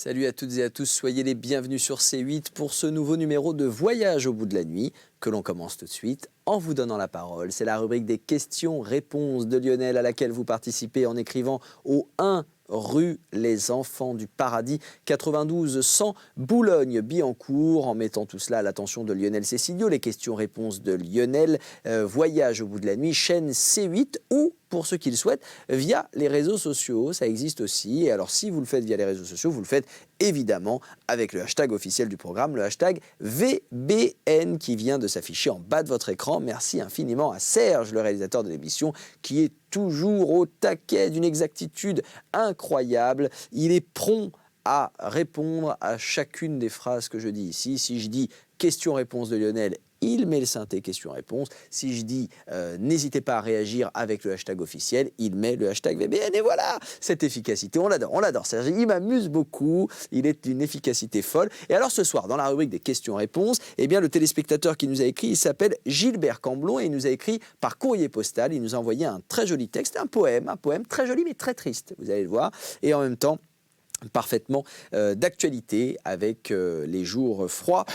Salut à toutes et à tous, soyez les bienvenus sur C8 pour ce nouveau numéro de Voyage au bout de la nuit que l'on commence tout de suite en vous donnant la parole. C'est la rubrique des questions-réponses de Lionel à laquelle vous participez en écrivant au 1 rue Les Enfants du Paradis, 92 100 Boulogne-Billancourt, en mettant tout cela à l'attention de Lionel Cécilio. Les questions-réponses de Lionel, Voyage au bout de la nuit, chaîne C8 ou pour ceux qui le souhaitent, via les réseaux sociaux, ça existe aussi. Et alors si vous le faites via les réseaux sociaux, vous le faites évidemment avec le hashtag officiel du programme, le hashtag VBN qui vient de s'afficher en bas de votre écran. Merci infiniment à Serge, le réalisateur de l'émission, qui est toujours au taquet d'une exactitude incroyable. Il est prompt à répondre à chacune des phrases que je dis ici. Si je dis question-réponse de Lionel, il met le synthé question-réponse. Si je dis n'hésitez pas à réagir avec le hashtag officiel, il met le hashtag VBN. Et voilà, cette efficacité, on l'adore. Serge, il m'amuse beaucoup, il est d'une efficacité folle. Et alors ce soir, dans la rubrique des questions-réponses, eh bien, le téléspectateur qui nous a écrit, il s'appelle Gilbert Camblon et il nous a écrit par courrier postal. Il nous a envoyé un très joli texte, un poème très joli mais très triste, vous allez le voir. Et en même temps, parfaitement d'actualité avec les jours froids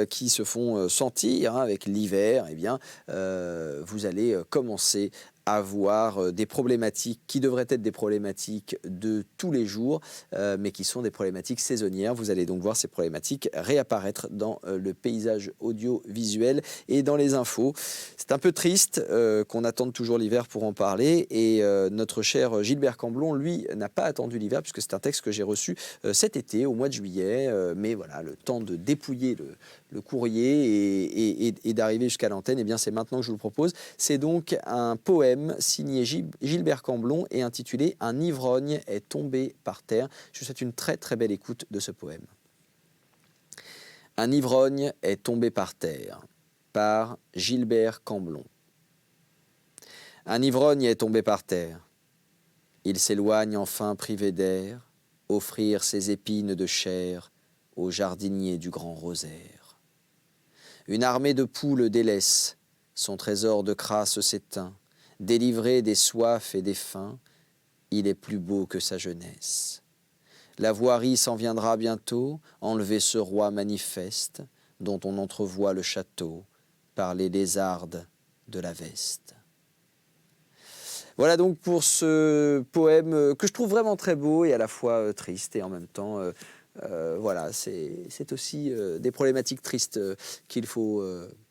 qui se font sentir, hein, avec l'hiver, eh bien, vous allez commencer à avoir des problématiques qui devraient être des problématiques de tous les jours, mais qui sont des problématiques saisonnières. Vous allez donc voir ces problématiques réapparaître dans le paysage audiovisuel et dans les infos. C'est un peu triste qu'on attende toujours l'hiver pour en parler, et notre cher Gilbert Camblon, lui, n'a pas attendu l'hiver, puisque c'est un texte que j'ai reçu cet été, au mois de juillet, mais voilà, le temps de dépouiller le courrier et d'arriver jusqu'à l'antenne, eh bien c'est maintenant que je vous le propose. C'est donc un poème signé Gilbert Camblon et intitulé « Un ivrogne est tombé par terre ». Je vous souhaite une très très belle écoute de ce poème. Un ivrogne est tombé par terre, par Gilbert Camblon. Un ivrogne est tombé par terre. Il s'éloigne enfin privé d'air, offrir ses épines de chair au jardinier du grand rosaire. Une armée de poules délaisse, son trésor de crasse s'éteint. Délivré des soifs et des faims, il est plus beau que sa jeunesse. La voirie s'en viendra bientôt, enlever ce roi manifeste, dont on entrevoit le château par les lézardes de la veste. Voilà donc pour ce poème que je trouve vraiment très beau et à la fois triste, et en même temps, voilà, c'est aussi des problématiques tristes qu'il faut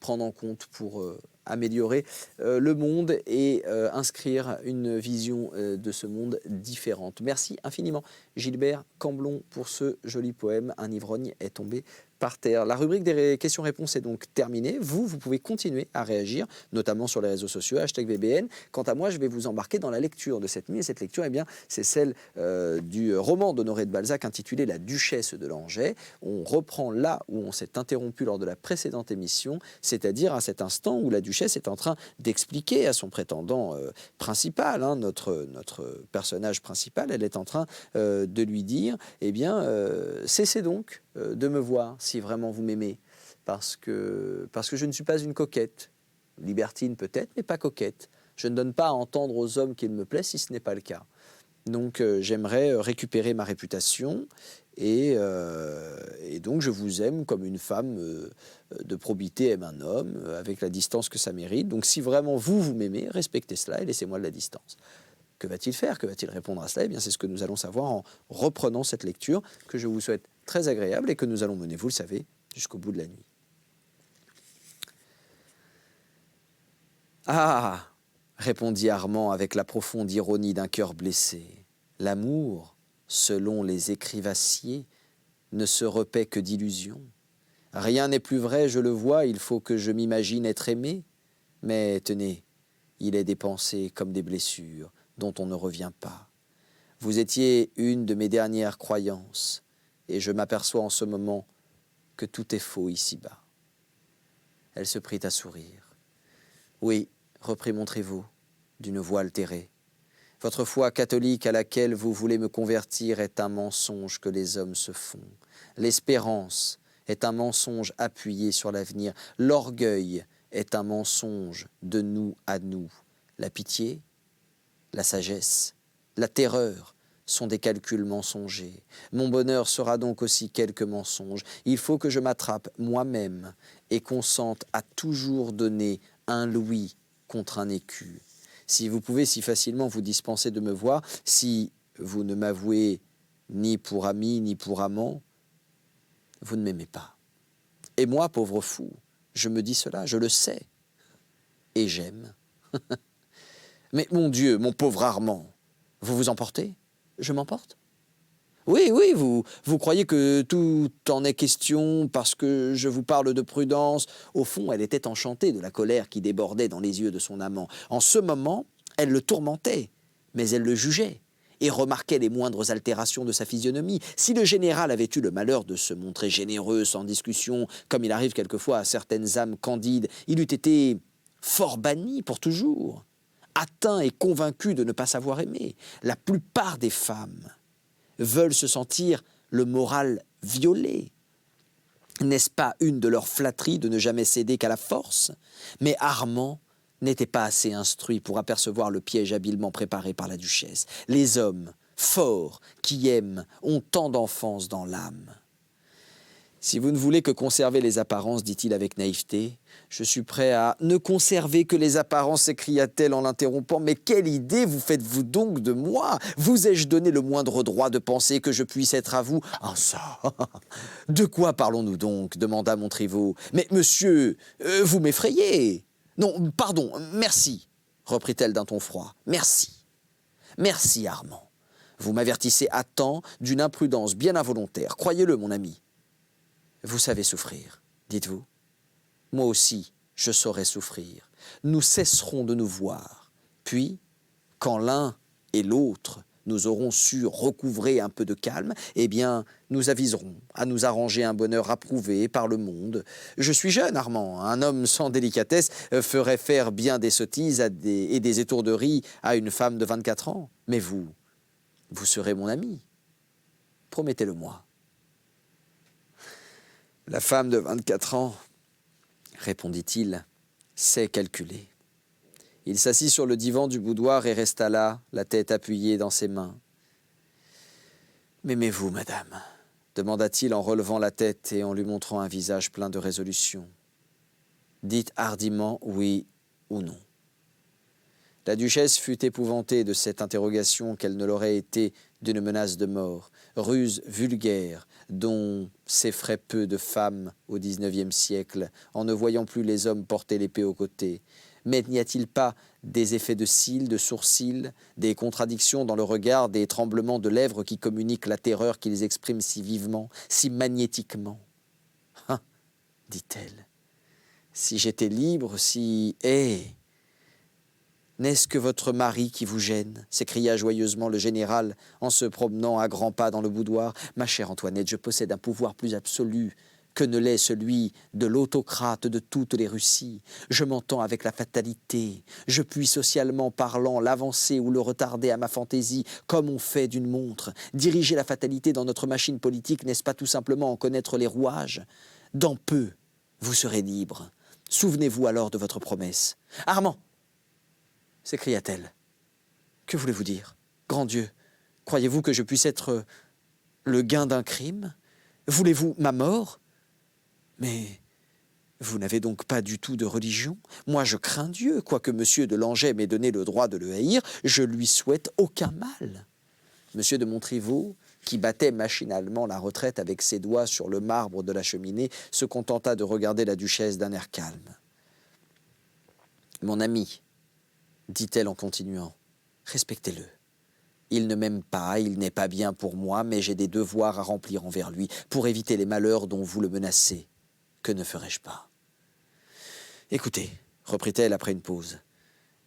prendre en compte pour améliorer le monde et inscrire une vision de ce monde différente. Merci infiniment Gilbert Camblon pour ce joli poème « Un ivrogne est tombé par terre ». La rubrique des questions-réponses est donc terminée. Vous pouvez continuer à réagir, notamment sur les réseaux sociaux, hashtag VBN. Quant à moi, je vais vous embarquer dans la lecture de cette nuit. Et cette lecture, eh bien, c'est celle du roman d'Honoré de Balzac intitulé « La Duchesse de Langeais ». On reprend là où on s'est interrompu lors de la précédente émission, c'est-à-dire à cet instant où la Duchesse est en train d'expliquer à son prétendant principal, hein, notre personnage principal, elle est en train de lui dire, eh bien, cessez donc de me voir si vraiment vous m'aimez, parce que je ne suis pas une coquette, libertine peut-être, mais pas coquette. Je ne donne pas à entendre aux hommes qu'il me plaît si ce n'est pas le cas. Donc j'aimerais récupérer ma réputation et donc je vous aime comme une femme de probité aime un homme, avec la distance que ça mérite. Donc si vraiment vous m'aimez, respectez cela et laissez-moi de la distance. Que va-t-il faire? Que va-t-il répondre à cela? Eh bien, c'est ce que nous allons savoir en reprenant cette lecture que je vous souhaite très agréable et que nous allons mener, vous le savez, jusqu'au bout de la nuit. Ah! Répondit Armand avec la profonde ironie d'un cœur blessé. L'amour, selon les écrivassiers, ne se repaît que d'illusions. Rien n'est plus vrai, je le vois, il faut que je m'imagine être aimé. Mais tenez, il est des pensées comme des blessures dont on ne revient pas. Vous étiez une de mes dernières croyances, et je m'aperçois en ce moment que tout est faux ici-bas. Elle se prit à sourire. Oui, reprit Montriveau, d'une voix altérée. Votre foi catholique à laquelle vous voulez me convertir est un mensonge que les hommes se font. L'espérance est un mensonge appuyé sur l'avenir. L'orgueil est un mensonge de nous à nous. La pitié, la sagesse, la terreur sont des calculs mensongers. Mon bonheur sera donc aussi quelques mensonges. Il faut que je m'attrape moi-même et consente à toujours donner un louis contre un écu. Si vous pouvez si facilement vous dispenser de me voir, si vous ne m'avouez ni pour ami ni pour amant, vous ne m'aimez pas. Et moi, pauvre fou, je me dis cela, je le sais. Et j'aime. Mais mon Dieu, mon pauvre Armand, vous vous emportez? Je m'emporte? Oui, oui, vous croyez que tout en est question parce que je vous parle de prudence. Au fond, elle était enchantée de la colère qui débordait dans les yeux de son amant. En ce moment, elle le tourmentait, mais elle le jugeait et remarquait les moindres altérations de sa physionomie. Si le général avait eu le malheur de se montrer généreux sans discussion, comme il arrive quelquefois à certaines âmes candides, il eût été fort banni pour toujours, atteint et convaincu de ne pas savoir aimer. La plupart des femmes veulent se sentir le moral violé. N'est-ce pas une de leurs flatteries de ne jamais céder qu'à la force? Mais Armand n'était pas assez instruit pour apercevoir le piège habilement préparé par la duchesse. Les hommes forts qui aiment ont tant d'enfance dans l'âme. Si vous ne voulez que conserver les apparences, dit-il avec naïveté, je suis prêt à ne conserver que les apparences, s'écria-t-elle en l'interrompant. Mais quelle idée vous faites-vous donc de moi? Vous ai-je donné le moindre droit de penser que je puisse être à vous? Ah ça! De quoi parlons-nous donc? Demanda Montriveau. Mais monsieur, vous m'effrayez. Non, pardon, merci, reprit-elle d'un ton froid. Merci. Merci, Armand. Vous m'avertissez à temps d'une imprudence bien involontaire. Croyez-le, mon ami. Vous savez souffrir, dites-vous. Moi aussi, je saurai souffrir. Nous cesserons de nous voir. Puis, quand l'un et l'autre nous aurons su recouvrer un peu de calme, eh bien, nous aviserons à nous arranger un bonheur approuvé par le monde. Je suis jeune, Armand. Un homme sans délicatesse ferait faire bien des sottises et des étourderies à une femme de 24 ans. Mais vous serez mon ami. Promettez-le-moi. La femme de 24 ans, répondit-il, sait calculer. Il s'assit sur le divan du boudoir et resta là, la tête appuyée dans ses mains. « M'aimez-vous, madame ?» demanda-t-il en relevant la tête et en lui montrant un visage plein de résolution. « Dites hardiment oui ou non. » La duchesse fut épouvantée de cette interrogation qu'elle ne l'aurait été d'une menace de mort, ruse vulgaire dont s'effraient peu de femmes au XIXe siècle en ne voyant plus les hommes porter l'épée au côté. Mais n'y a-t-il pas des effets de cils, de sourcils, des contradictions dans le regard, des tremblements de lèvres qui communiquent la terreur qu'ils expriment si vivement, si magnétiquement? « Ah !» dit-elle, « si j'étais libre, si... N'est-ce que votre mari qui vous gêne ?» s'écria joyeusement le général en se promenant à grands pas dans le boudoir. « Ma chère Antoinette, je possède un pouvoir plus absolu que ne l'est celui de l'autocrate de toutes les Russies. Je m'entends avec la fatalité. Je puis, socialement parlant, l'avancer ou le retarder à ma fantaisie, comme on fait d'une montre. Diriger la fatalité dans notre machine politique, n'est-ce pas tout simplement en connaître les rouages? Dans peu, vous serez libre. Souvenez-vous alors de votre promesse. »« Armand !» s'écria-t-elle. « Que voulez-vous dire? Grand Dieu, croyez-vous que je puisse être le gain d'un crime? Voulez-vous ma mort? Mais vous n'avez donc pas du tout de religion? Moi, je crains Dieu. Quoique M. de Langeais m'ait donné le droit de le haïr, je lui souhaite aucun mal. » M. de Montriveau, qui battait machinalement la retraite avec ses doigts sur le marbre de la cheminée, se contenta de regarder la duchesse d'un air calme. « Mon ami, dit-elle en continuant, respectez-le. Il ne m'aime pas, il n'est pas bien pour moi, mais j'ai des devoirs à remplir envers lui, pour éviter les malheurs dont vous le menacez. Que ne ferais-je pas? Écoutez, reprit-elle après une pause,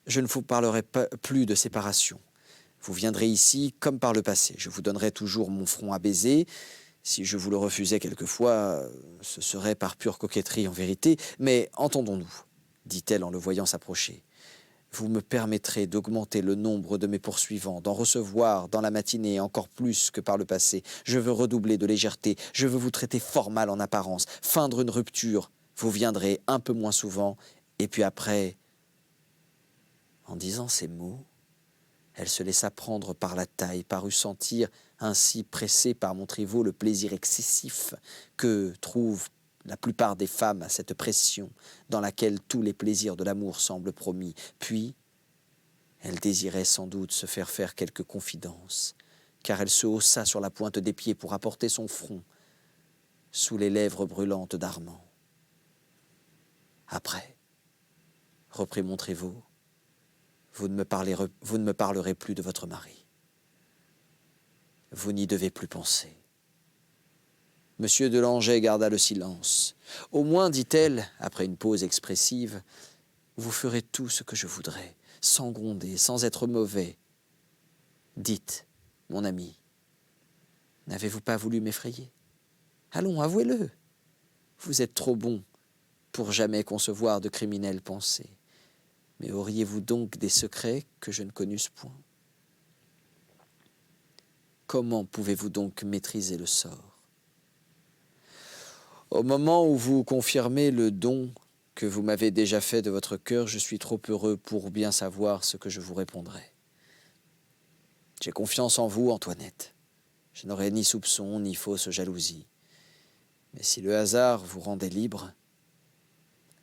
je ne vous parlerai pas plus de séparation. Vous viendrez ici comme par le passé. Je vous donnerai toujours mon front à baiser. Si je vous le refusais quelquefois, ce serait par pure coquetterie en vérité. Mais entendons-nous, dit-elle en le voyant s'approcher. Vous me permettrez d'augmenter le nombre de mes poursuivants, d'en recevoir dans la matinée encore plus que par le passé. Je veux redoubler de légèreté, je veux vous traiter fort mal en apparence, feindre une rupture. Vous viendrez un peu moins souvent, et puis après... » En disant ces mots, Elle se laissa prendre par la taille, parut sentir ainsi pressé par Montriveau le plaisir excessif que trouvent la plupart des femmes à cette pression dans laquelle tous les plaisirs de l'amour semblent promis. Puis, elle désirait sans doute se faire quelques confidences, car elle se haussa sur la pointe des pieds pour apporter son front sous les lèvres brûlantes d'Armand. « Après, reprit Montriveau, vous ne me parlerez plus de votre mari. Vous n'y devez plus penser. » Monsieur de Langeais garda le silence. « Au moins, dit-elle, après une pause expressive, vous ferez tout ce que je voudrais, sans gronder, sans être mauvais. Dites, mon ami, n'avez-vous pas voulu m'effrayer? Allons, avouez-le. Vous êtes trop bon pour jamais concevoir de criminelles pensées. Mais auriez-vous donc des secrets que je ne connusse point? Comment pouvez-vous donc maîtriser le sort? Au moment où vous confirmez le don que vous m'avez déjà fait de votre cœur, je suis trop heureux pour bien savoir ce que je vous répondrai. J'ai confiance en vous, Antoinette. Je n'aurai ni soupçon, ni fausse jalousie. Mais si le hasard vous rendait libre,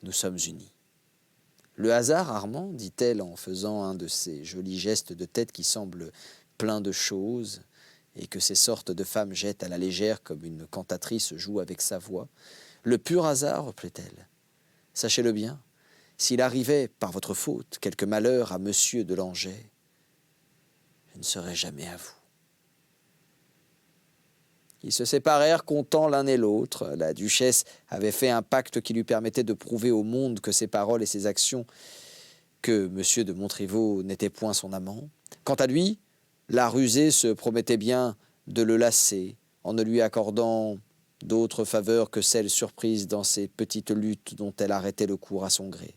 nous sommes unis. Le hasard, Armand, dit-elle en faisant un de ces jolis gestes de tête qui semblent pleins de choses et que ces sortes de femmes jettent à la légère comme une cantatrice joue avec sa voix. Le pur hasard, reprit-elle. Sachez-le bien, s'il arrivait, par votre faute, quelque malheur à monsieur de Langeais, je ne serais jamais à vous. Ils se séparèrent contents l'un et l'autre. La duchesse avait fait un pacte qui lui permettait de prouver au monde que ses paroles et ses actions, que M. de Montriveau n'était point son amant. Quant à lui, la rusée se promettait bien de le lasser en ne lui accordant d'autres faveurs que celles surprises dans ces petites luttes dont elle arrêtait le cours à son gré.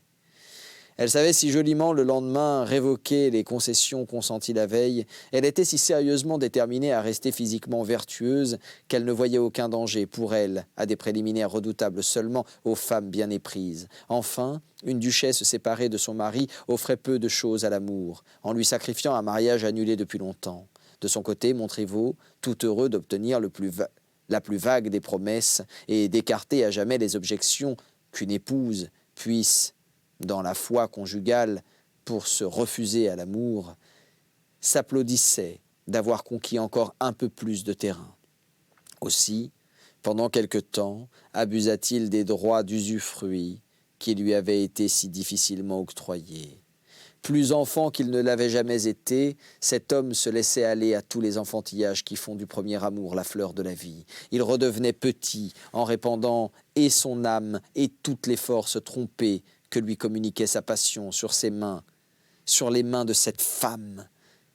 Elle savait si joliment le lendemain révoquer les concessions consenties la veille. Elle était si sérieusement déterminée à rester physiquement vertueuse qu'elle ne voyait aucun danger pour elle, à des préliminaires redoutables seulement aux femmes bien éprises. Enfin, une duchesse séparée de son mari offrait peu de choses à l'amour, en lui sacrifiant un mariage annulé depuis longtemps. De son côté, Montriveau, tout heureux d'obtenir la plus vague des promesses et d'écarter à jamais les objections qu'une épouse puisse, dans la foi conjugale, pour se refuser à l'amour, s'applaudissait d'avoir conquis encore un peu plus de terrain. Aussi, pendant quelque temps, abusa-t-il des droits d'usufruit qui lui avaient été si difficilement octroyés. Plus enfant qu'il ne l'avait jamais été, cet homme se laissait aller à tous les enfantillages qui font du premier amour la fleur de la vie. Il redevenait petit en répandant et son âme et toutes les forces trompées que lui communiquait sa passion sur ses mains, sur les mains de cette femme,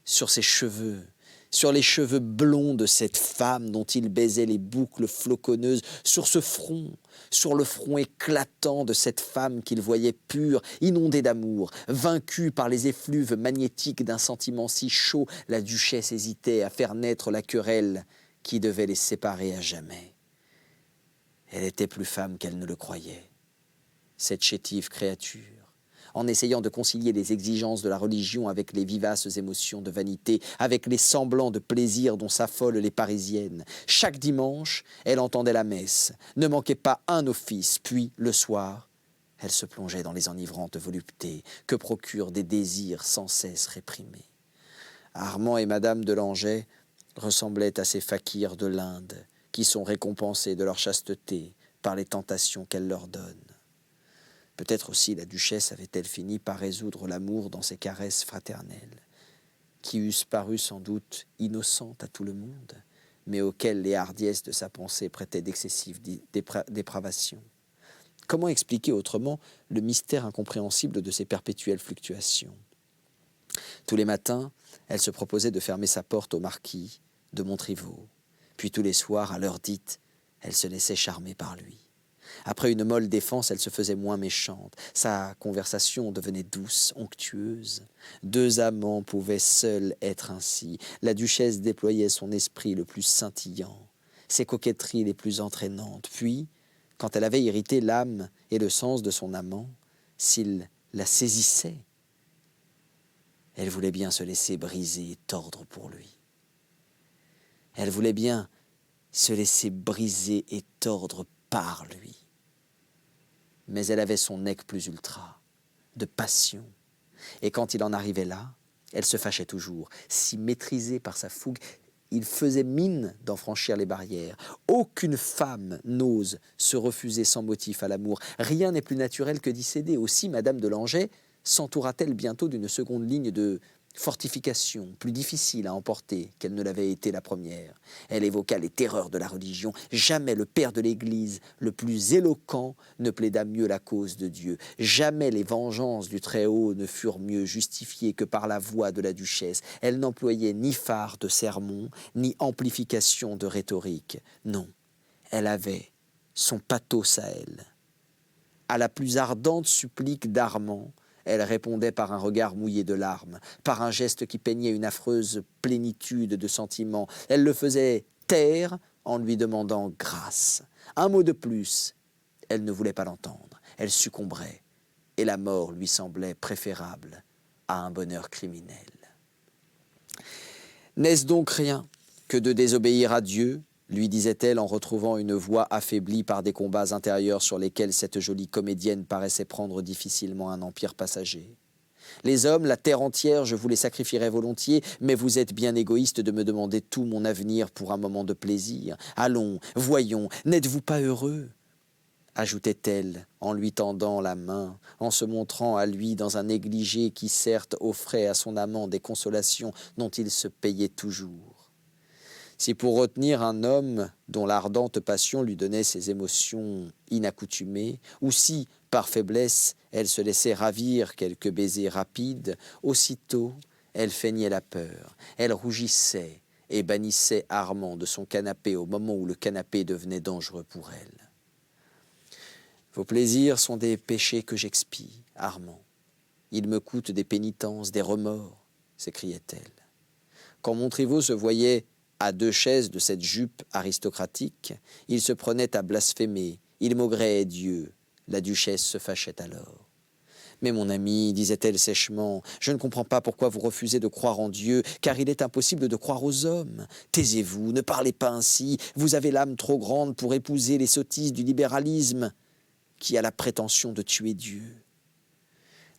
sur ses cheveux, sur les cheveux blonds de cette femme dont il baisait les boucles floconneuses, sur ce front, sur le front éclatant de cette femme qu'il voyait pure, inondée d'amour, vaincue par les effluves magnétiques d'un sentiment si chaud, la duchesse hésitait à faire naître la querelle qui devait les séparer à jamais. Elle était plus femme qu'elle ne le croyait, cette chétive créature, en essayant de concilier les exigences de la religion avec les vivaces émotions de vanité, avec les semblants de plaisir dont s'affolent les Parisiennes. Chaque dimanche, elle entendait la messe, ne manquait pas un office, puis, le soir, elle se plongeait dans les enivrantes voluptés que procurent des désirs sans cesse réprimés. Armand et Madame de Langeais ressemblaient à ces fakirs de l'Inde qui sont récompensés de leur chasteté par les tentations qu'elle leur donne. Peut-être aussi la duchesse avait-elle fini par résoudre l'amour dans ses caresses fraternelles, qui eussent paru sans doute innocentes à tout le monde, mais auxquelles les hardiesses de sa pensée prêtaient d'excessives dépravations. Comment expliquer autrement le mystère incompréhensible de ces perpétuelles fluctuations? Tous les matins, elle se proposait de fermer sa porte au marquis de Montriveau, puis tous les soirs, à l'heure dite, elle se laissait charmer par lui. Après une molle défense, elle se faisait moins méchante. Sa conversation devenait douce, onctueuse. Deux amants pouvaient seuls être ainsi. La duchesse déployait son esprit le plus scintillant, ses coquetteries les plus entraînantes. Puis, quand elle avait irrité l'âme et le sens de son amant, s'il la saisissait Elle voulait bien se laisser briser et tordre pour lui. Elle voulait bien se laisser briser et tordre par lui. Mais elle avait son nec plus ultra, de passion. Et quand il en arrivait là, elle se fâchait toujours. Si maîtrisée par sa fougue, il faisait mine d'en franchir les barrières. Aucune femme n'ose se refuser sans motif à l'amour. Rien n'est plus naturel que d'y céder. Aussi, Madame de Langeais s'entoura-t-elle bientôt d'une seconde ligne de fortification, plus difficile à emporter qu'elle ne l'avait été la première. Elle évoqua les terreurs de la religion. Jamais le père de l'Église, le plus éloquent, ne plaida mieux la cause de Dieu. Jamais les vengeances du Très-Haut ne furent mieux justifiées que par la voix de la duchesse. Elle n'employait ni phare de sermon, ni amplification de rhétorique. Non, elle avait son pathos à elle. À la plus ardente supplique d'Armand, elle répondait par un regard mouillé de larmes, par un geste qui peignait une affreuse plénitude de sentiments. Elle le faisait taire en lui demandant grâce. Un mot de plus, elle ne voulait pas l'entendre. Elle succomberait, et la mort lui semblait préférable à un bonheur criminel. N'est-ce donc rien que de désobéir à Dieu ? Lui disait-elle en retrouvant une voix affaiblie par des combats intérieurs sur lesquels cette jolie comédienne paraissait prendre difficilement un empire passager. Les hommes, la terre entière, je vous les sacrifierais volontiers, mais vous êtes bien égoïste de me demander tout mon avenir pour un moment de plaisir. Allons, voyons, n'êtes-vous pas heureux ? Ajoutait-elle en lui tendant la main, en se montrant à lui dans un négligé qui certes offrait à son amant des consolations dont il se payait toujours. Si pour retenir un homme dont l'ardente passion lui donnait ses émotions inaccoutumées, ou si, par faiblesse, elle se laissait ravir quelques baisers rapides, aussitôt elle feignait la peur, elle rougissait et bannissait Armand de son canapé au moment où le canapé devenait dangereux pour elle. « Vos plaisirs sont des péchés que j'expie, Armand. Ils me coûtent des pénitences, des remords, » s'écriait-elle. Quand Montriveau se voyait à 2 chaises de cette jupe aristocratique, il se prenait à blasphémer, il maugréait Dieu. La duchesse se fâchait alors. « Mais mon ami, disait-elle sèchement, je ne comprends pas pourquoi vous refusez de croire en Dieu, car il est impossible de croire aux hommes. Taisez-vous, ne parlez pas ainsi, vous avez l'âme trop grande pour épouser les sottises du libéralisme qui a la prétention de tuer Dieu. »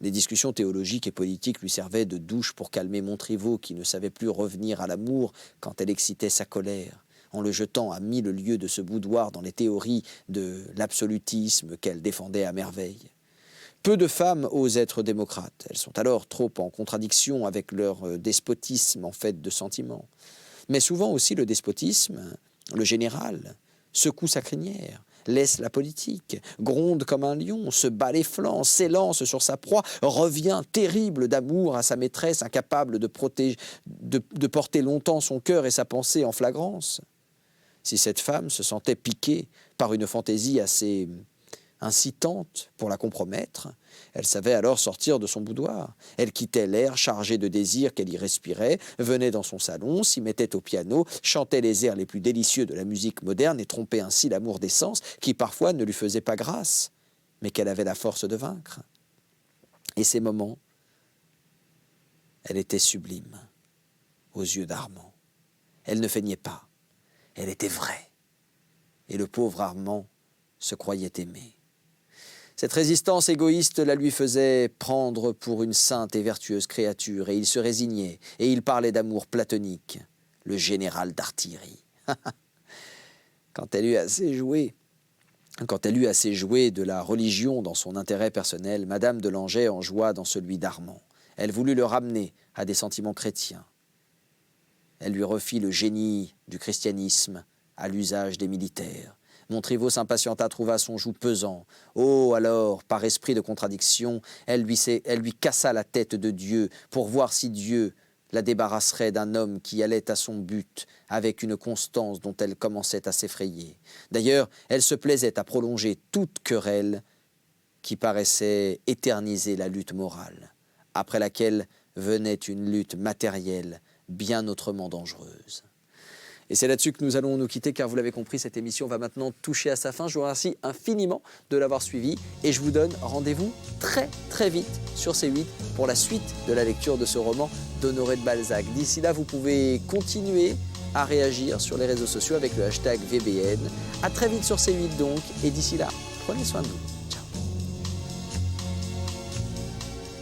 Les discussions théologiques et politiques lui servaient de douche pour calmer Montriveau, qui ne savait plus revenir à l'amour quand elle excitait sa colère, en le jetant à 1000 lieues de ce boudoir dans les théories de l'absolutisme qu'elle défendait à merveille. Peu de femmes osent être démocrates. Elles sont alors trop en contradiction avec leur despotisme en fait de sentiments. Mais souvent aussi le despotisme, le général, secoue sa crinière, laisse la politique, gronde comme un lion, se bat les flancs, s'élance sur sa proie, revient terrible d'amour à sa maîtresse, incapable de porter longtemps son cœur et sa pensée en flagrance. Si cette femme se sentait piquée par une fantaisie assez incitante pour la compromettre, elle savait alors sortir de son boudoir. Elle quittait l'air chargé de désir qu'elle y respirait, venait dans son salon, s'y mettait au piano, chantait les airs les plus délicieux de la musique moderne et trompait ainsi l'amour des sens qui parfois ne lui faisait pas grâce, mais qu'elle avait la force de vaincre. Et ces moments, elle était sublime aux yeux d'Armand. Elle ne feignait pas, elle était vraie. Et le pauvre Armand se croyait aimé. Cette résistance égoïste la lui faisait prendre pour une sainte et vertueuse créature, et il se résignait, et il parlait d'amour platonique, le général d'artillerie. Quand elle eut assez joué de la religion dans son intérêt personnel, Madame de Langeais en joua dans celui d'Armand. Elle voulut le ramener à des sentiments chrétiens. Elle lui refit le génie du christianisme à l'usage des militaires. Montriveau s'impatienta, trouva son joug pesant. Oh, alors, par esprit de contradiction, elle lui cassa la tête de Dieu pour voir si Dieu la débarrasserait d'un homme qui allait à son but avec une constance dont elle commençait à s'effrayer. D'ailleurs, elle se plaisait à prolonger toute querelle qui paraissait éterniser la lutte morale, après laquelle venait une lutte matérielle bien autrement dangereuse. Et c'est là-dessus que nous allons nous quitter, car vous l'avez compris, cette émission va maintenant toucher à sa fin. Je vous remercie infiniment de l'avoir suivi et je vous donne rendez-vous très très vite sur C8 pour la suite de la lecture de ce roman d'Honoré de Balzac. D'ici là, vous pouvez continuer à réagir sur les réseaux sociaux avec le hashtag VBN. À très vite sur C8 donc, et d'ici là, prenez soin de vous.